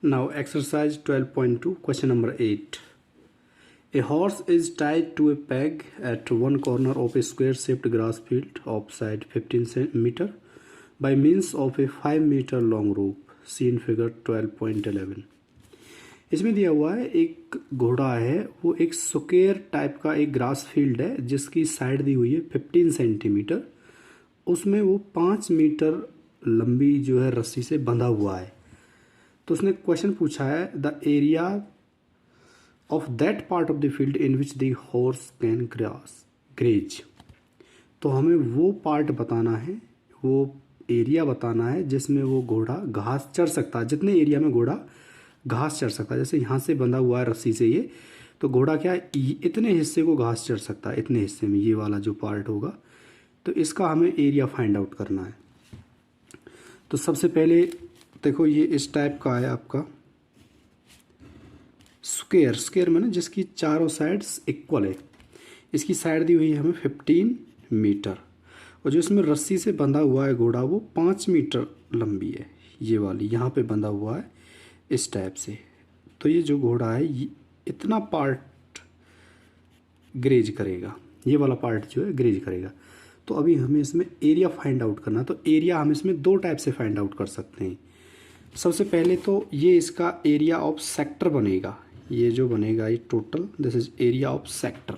Now exercise 12.2 question number 8. A horse is tied to a peg at one corner of a square shaped grass field of side 15 meter by means of a 5 meter long rope seen figure 12.11. इसमें दिया हुआ है एक घोड़ा है, वो एक square type का एक ग्रास फील्ड है जिसकी साइड दी हुई है 15 सेंटीमीटर। उसमें वो 5 मीटर लंबी जो है रस्सी से बंधा हुआ है। तो उसने क्वेश्चन पूछा है the area of that part of the field in which the horse can graze. तो हमें वो पार्ट बताना है, वो एरिया बताना है जिसमें वो घोड़ा घास चर सकता है, जितने एरिया में घोड़ा घास चर सकता है। जैसे यहाँ से बंधा हुआ है रस्सी से ये, तो घोड़ा क्या है इतने हिस्से को घास चर सकता है, इतने हिस्से में ये वाला जो पार्ट होगा। तो इसका हमें एरिया फाइंड आउट करना है। तो सबसे पहले देखो ये इस टाइप का है आपका स्क्वायर में ना जिसकी चारों साइड्स इक्वल है। इसकी साइड दी हुई है हमें 15 मीटर और जो इसमें रस्सी से बंधा हुआ है घोड़ा वो 5 मीटर लंबी है। ये वाली यहाँ पे बंधा हुआ है इस टाइप से। तो ये जो घोड़ा है ये इतना पार्ट ग्रेज करेगा, ये वाला पार्ट जो है ग्रेज करेगा। तो अभी हमें इसमें एरिया फाइंड आउट करना। तो एरिया हम इसमें दो टाइप से फाइंड आउट कर सकते हैं। सबसे पहले तो ये इसका एरिया ऑफ सेक्टर बनेगा, ये जो बनेगा ये total this is area of sector.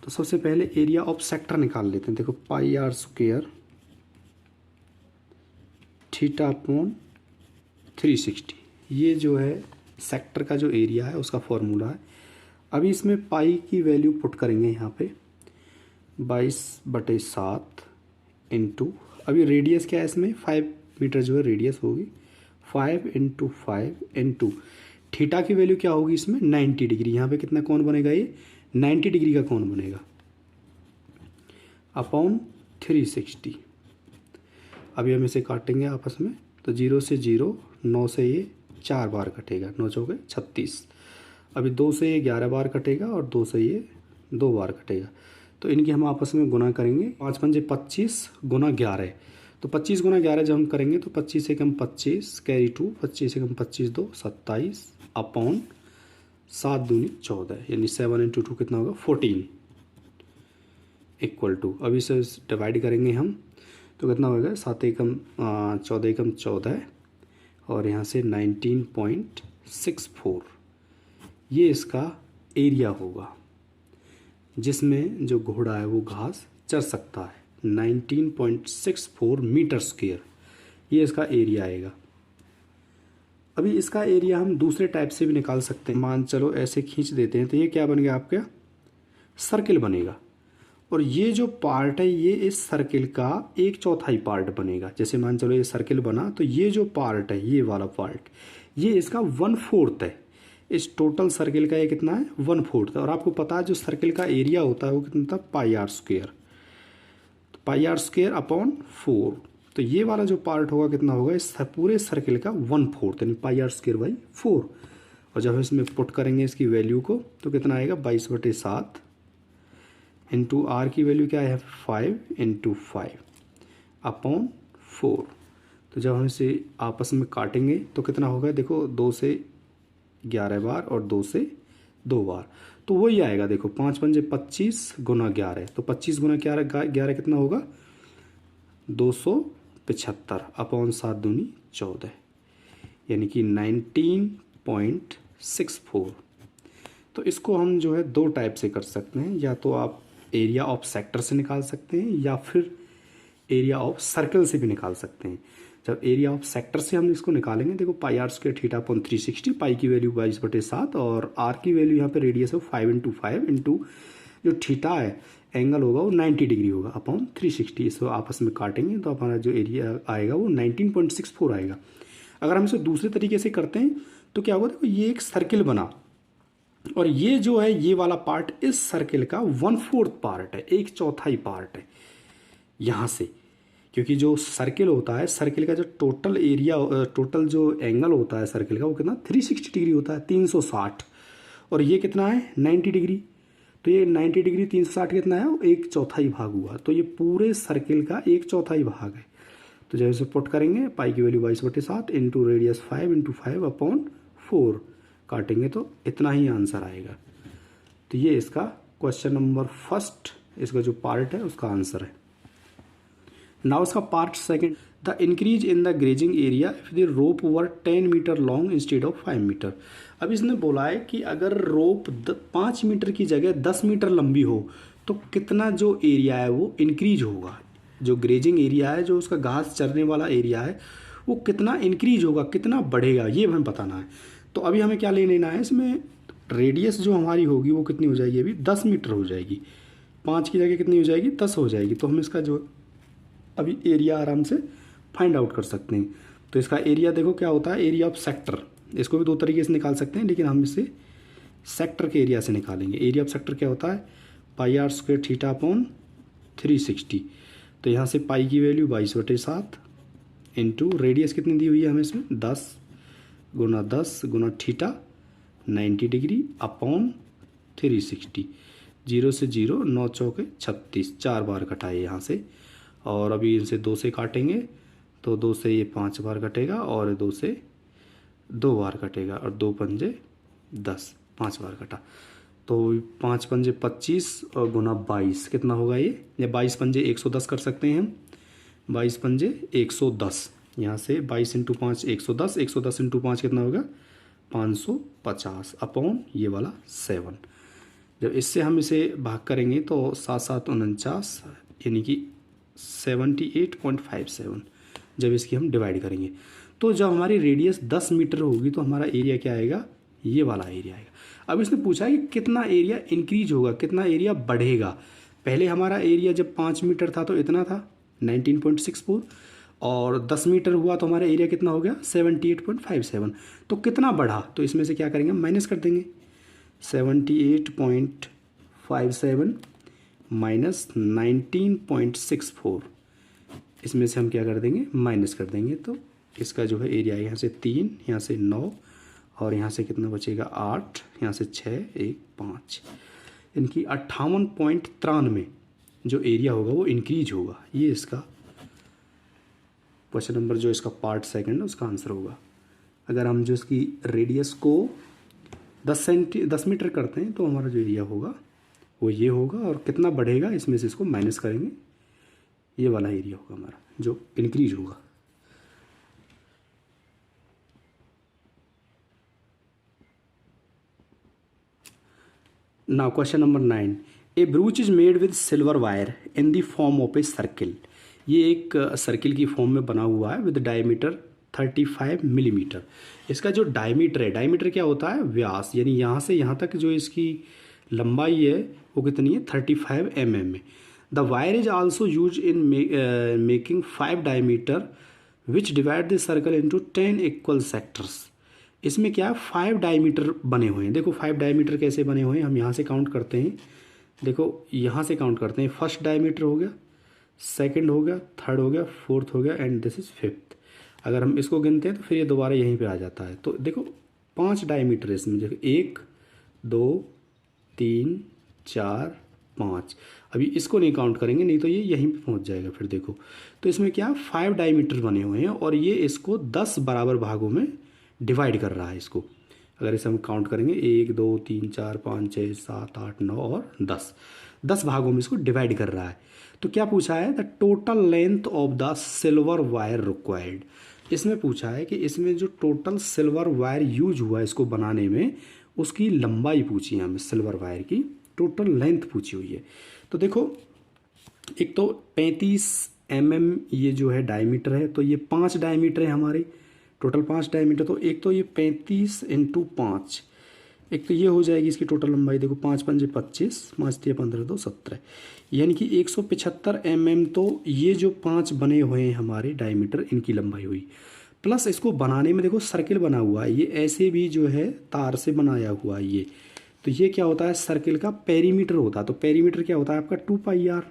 तो सबसे पहले एरिया ऑफ सेक्टर निकाल लेते हैं। देखो पाई आर स्क्वायर थीटा अपॉन 360, ये जो है सेक्टर का जो एरिया है उसका फॉर्मूला है। अभी इसमें पाई की वैल्यू पुट करेंगे यहाँ पे 22/7 इंटू, अभी रेडियस क्या है इसमें 5 मीटर जो है रेडियस होगी, 5 × 5 इंटू थीटा की वैल्यू क्या होगी इसमें 90 डिग्री। यहाँ पे कितना कोण बनेगा, ये 90 डिग्री का कोण बनेगा अपॉन 360। अभी हम इसे काटेंगे आपस में। तो 0 से 0, 9 से ये 4 बार कटेगा, 9 चौके 36। अभी 2 से ये 11 बार कटेगा और 2 से ये 2 बार कटेगा। तो इनकी हम आपस में गुना करेंगे, 5 पंजे 25 गुना 11। तो 25 गुना 11 जब हम करेंगे तो 25 एकम 25 कैरी 2, 25 एकम 25 2 27 अपॉन 7 दूनी 14, यानी 7 × 2 कितना होगा 14 इक्वल टू। अभी इसे डिवाइड करेंगे हम तो कितना होगा 7 एकम 14 एकम 14 और यहाँ से 19.64, ये इसका एरिया होगा जिसमें जो घोड़ा है वो घास चर सकता है। 19.64 मीटर स्क्वायर, ये इसका एरिया आएगा। अभी इसका एरिया हम दूसरे टाइप से भी निकाल सकते हैं। मान चलो ऐसे खींच देते हैं तो ये क्या बन गया आपका सर्किल बनेगा, और ये जो पार्ट है ये इस सर्किल का 1/4 पार्ट बनेगा। जैसे मान चलो ये सर्किल बना तो ये जो पार्ट है ये वाला पार्ट ये इसका 1/4 है। इस टोटल सर्किल का ये कितना है 1/4 है। और आपको पता है जो सर्किल का एरिया होता है वो कितना था पाई आर स्क्वायर, तो पाई आर स्क्वायर अपॉन 4। तो ये वाला जो पार्ट होगा कितना होगा इस पूरे सर्किल का 1/4 यानी पाई आर स्क्वायर बाई 4। और जब हम इसमें पुट करेंगे इसकी वैल्यू को तो कितना आएगा 22/7 इंटू आर की वैल्यू क्या है 5 × 5 अपॉन 4। तो जब हम इसे आपस में काटेंगे तो कितना होगा, देखो 2 से 11 बार और 2 से 2 बार, तो वही आएगा। देखो 5 पंजे 25 गुना 11, तो 25 गुना 11 कितना होगा 275 अपॉन 7 दूनी 14, यानी कि 19.64। तो इसको हम जो है दो टाइप से कर सकते हैं, या तो आप एरिया ऑफ सेक्टर से निकाल सकते हैं या फिर एरिया ऑफ सर्कल से भी निकाल सकते हैं। जब एरिया ऑफ सेक्टर से हम इसको निकालेंगे, देखो पाई आर स्क्वायर थीटा अपॉन 360, पाई की वैल्यू 22/7 और आर की वैल्यू यहाँ पे रेडियस है 5 × 5 इंटू जो थीटा है एंगल होगा वो 90 डिग्री होगा अपॉन 360। इसको आपस में काटेंगे तो हमारा जो एरिया आएगा वो 19.64 आएगा। अगर हम इसे दूसरे तरीके से करते हैं तो क्या होगा, देखो ये एक सर्किल बना और ये जो है ये वाला पार्ट इस सर्किल का 1/4 पार्ट है, 1/4 पार्ट है यहाँ से। क्योंकि जो सर्किल होता है सर्किल का जो टोटल एरिया टोटल जो एंगल होता है सर्किल का वो कितना 360 डिग्री होता है, 360, और ये कितना है 90 डिग्री। तो ये 90 डिग्री 360 कितना है 1/4 भाग हुआ। तो ये पूरे सर्किल का 1/4 भाग है। तो जब इसे पुट करेंगे पाई की वैल्यू 22/7 इंटू रेडियस 5 इंटू 5/4 काटेंगे तो इतना ही आंसर आएगा। तो ये इसका क्वेश्चन नंबर फर्स्ट, इसका जो पार्ट है उसका आंसर है। नाउ इसका part second, the increase in the grazing area if the rope were 10 metre long instead of 5 metre. अब इसने बोला है कि अगर रोप 5 मीटर की जगह 10 मीटर लंबी हो तो कितना जो एरिया है वो इंक्रीज होगा, जो ग्रेजिंग एरिया है, जो उसका घास चरने वाला एरिया है, वो कितना इंक्रीज होगा, कितना बढ़ेगा, ये हमें बताना है। तो अभी हमें क्या ले लेना है, इसमें रेडियस जो हमारी होगी वो कितनी हो जाएगी, अभी 10 मीटर हो जाएगी, 5 की जगह कितनी हो जाएगी, 10 हो जाएगी। तो हम इसका जो अभी एरिया आराम से फाइंड आउट कर सकते हैं। तो इसका एरिया देखो क्या होता है, एरिया ऑफ सेक्टर, इसको भी दो तरीके से निकाल सकते हैं, लेकिन हम इसे सेक्टर के एरिया से निकालेंगे। एरिया ऑफ सेक्टर क्या होता है, πr² θ/360। तो यहाँ से पाई की वैल्यू 22/7 इंटू रेडियस कितनी दी हुई है हमें इसमें, 10 गुना थीटा 90 डिग्री अपॉन 360। 0 से 0, 9 चौके 36, 4 बार कटा है यहाँ से। और अभी इनसे 2 से काटेंगे तो 2 से ये 5 बार कटेगा और 2 से 2 बार कटेगा और 2 पंजे 10, 5 बार कटा। तो 5 पंजे 25 और गुना 22 कितना होगा ये, या 22 पंजे 110 कर सकते हैं हम, 22 पंजे 110, यहाँ से 22 इंटू 5 110, 110 इंटू 5 कितना होगा 550 अपॉन ये वाला 7। जब इससे हम इसे भाग करेंगे तो 7 7 49 यानी कि 78.57। जब इसकी हम डिवाइड करेंगे तो जब हमारी रेडियस 10 मीटर होगी तो हमारा एरिया क्या आएगा, ये वाला एरिया आएगा। अब इसने पूछा है कि कितना एरिया इंक्रीज होगा, कितना एरिया बढ़ेगा। पहले हमारा एरिया जब 5 मीटर था तो इतना था 19.64, और 10 मीटर हुआ तो हमारा एरिया कितना हो गया 78.57। तो कितना बढ़ा, तो इसमें से क्या करेंगे, माइनस कर देंगे। 78.57 माइनस 19.64, इसमें से हम क्या कर देंगे, माइनस कर देंगे। तो इसका जो है एरिया यहाँ से 3, यहाँ से 9 और यहाँ से कितना बचेगा 8, यहाँ से 6, 1, 5, इनकी 58.93 जो एरिया होगा वो इंक्रीज होगा। ये इसका क्वेश्चन नंबर जो इसका पार्ट सेकंड है उसका आंसर होगा। अगर हम जो इसकी रेडियस को 10 मीटर करते हैं तो हमारा जो एरिया होगा वो ये होगा, और कितना बढ़ेगा इसमें से इसको माइनस करेंगे, ये वाला एरिया होगा हमारा जो इंक्रीज होगा। Now question number 9, A ब्रूच is made with silver wire in the form of a circle. ये एक सर्किल की फॉर्म में बना हुआ है विद डायमीटर 35 मिलीमीटर। इसका जो डायमीटर है, डायमीटर क्या होता है, व्यास, यानी यहाँ से यहाँ तक जो इसकी लंबाई है वो कितनी है 35 mm में। The wire is also use in making 5 diameter which divide the circle into 10 equal sectors. इसमें क्या 5 डायमीटर बने हुए हैं। देखो 5 डायमीटर कैसे बने हुए हैं, हम यहाँ से काउंट करते हैं। देखो यहाँ से काउंट करते हैं, फर्स्ट डायमीटर हो गया, सेकंड हो गया, थर्ड हो गया, फोर्थ हो गया एंड दिस इज फिफ्थ। अगर हम इसको गिनते हैं तो फिर ये दोबारा यहीं पे आ जाता है। तो देखो 5 डायमीटर है इसमें, देखो 1 2 3 4 5। अभी इसको नहीं काउंट करेंगे, नहीं तो ये यहीं पे पहुंच जाएगा फिर। देखो तो इसमें क्या 5 डायमीटर बने हुए हैं और ये इसको 10 बराबर भागों में डिवाइड कर रहा है इसको। अगर इसे हम काउंट करेंगे 1 2 3 4 5 6 7 8 9 और 10 भागों में इसको डिवाइड कर रहा है। तो क्या पूछा है, the total length of the silver wire required. इसमें पूछा है कि इसमें जो टोटल सिल्वर वायर यूज हुआ है इसको बनाने में, उसकी लंबाई पूछी है हमें, सिल्वर वायर की टोटल लेंथ पूछी हुई है। तो देखो एक तो 35 mm ये जो है डायमीटर है, तो ये 5 डायमीटर है हमारी, टोटल 5 डायमीटर। तो एक तो ये 35 इंटू 5, एक तो ये हो जाएगी इसकी टोटल लंबाई। देखो 5 पंजे 25, 5 3 15 2 17, यानी कि 175 mm। तो ये जो 5 बने हुए हैं हमारे डायमीटर, इनकी लंबाई हुई। प्लस इसको बनाने में देखो सर्किल बना हुआ है, ये ऐसे भी जो है तार से बनाया हुआ है ये। तो ये क्या होता है, सर्किल का पेरीमीटर होता है। तो पेरीमीटर क्या होता है आपका 2πr।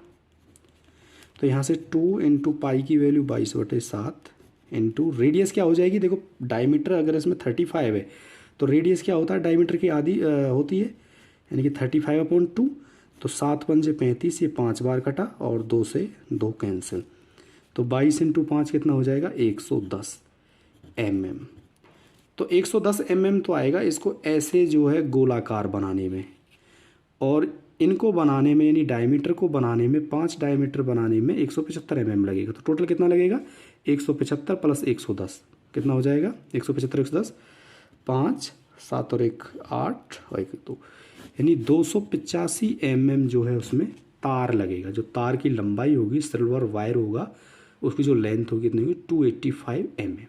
तो यहाँ से 2 इंटू पाई की वैल्यू 22/7 इंटू रेडियस क्या हो जाएगी, देखो डायमीटर अगर इसमें 35 है तो रेडियस क्या होता है, डायमीटर की आधी होती है, यानी कि 35/2। तो 7 पंजे 35, ये 5 बार कटा और 2 से 2 कैंसिल, तो 22 इंटू 5 कितना हो जाएगा 110 mm। तो 110 mm तो आएगा इसको ऐसे जो है गोलाकार बनाने में, और इनको बनाने में यानी डायमीटर को बनाने में 5 डायमीटर बनाने में 175 mm लगेगा। तो टोटल कितना लगेगा 175 प्लस 110 कितना हो जाएगा 175 110 5 7 और 1 8 और 1 2 यानी 285 mm जो है उसमें तार लगेगा। जो तार की लंबाई होगी सिल्वर वायर होगा उसकी जो लेंथ होगी कितनी होगी 285 mm।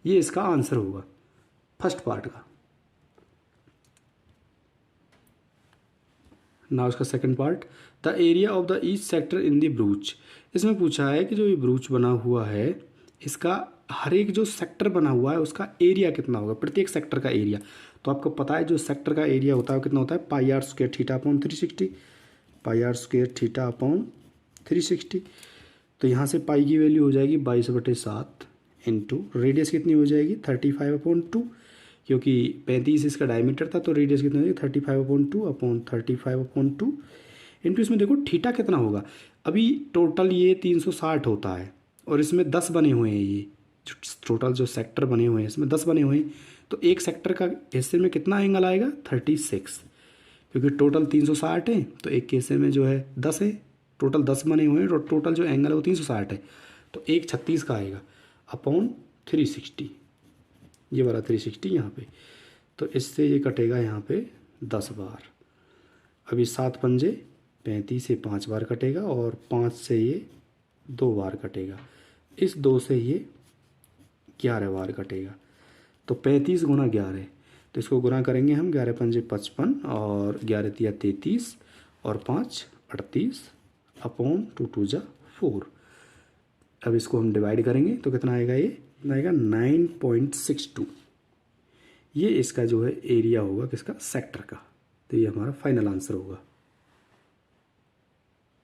ये इसका आंसर होगा फर्स्ट पार्ट का। ना उसका second part, the area of the each sector in the ब्रूच। इसमें पूछा है कि जो ये ब्रूच बना हुआ है इसका हर एक जो सेक्टर बना हुआ है उसका एरिया कितना होगा, प्रत्येक सेक्टर का एरिया। तो आपको पता है जो सेक्टर का एरिया होता है कितना होता है pi r square theta upon 360, pi r square theta upon 360। तो यहाँ से पाई की वैल्यू हो जाएगी 22/7 इंटू रेडियस कितनी हो जाएगी 35/2, क्योंकि 35 इसका डायमीटर था तो रेडियस कितना हो जाएगी 35/2 अपॉन 35/2 इंटू इसमें देखो थीटा कितना होगा। अभी टोटल ये 360 होता है और इसमें 10 बने हुए हैं, ये टोटल जो सेक्टर बने हुए हैं इसमें 10 बने हुए हैं। तो एक सेक्टर का हिस्से में कितना एंगल आएगा 36, क्योंकि टोटल 360 है तो एक के हिस्से में जो है 10 है, टोटल 10 बने हुए हैं और टोटल जो एंगल है वो 360 है। तो एक 36 का आएगा अपॉन 360, ये वाला 360 यहाँ पे। तो इससे ये कटेगा यहाँ पे 10 बार। अभी 7 पंजे 35 से 5 बार कटेगा और 5 से ये 2 बार कटेगा, इस 2 से ये 11 बार कटेगा। तो 35 गुना 11, तो इसको गुना करेंगे हम 11 पंजे 55 और 11 तिया 33 और 5 38 अपॉन 2 2 जा 4। अब इसको हम डिवाइड करेंगे तो कितना आएगा, ये कितना आएगा 9.62। ये इसका जो है एरिया होगा किसका सेक्टर का। तो ये हमारा फाइनल आंसर होगा।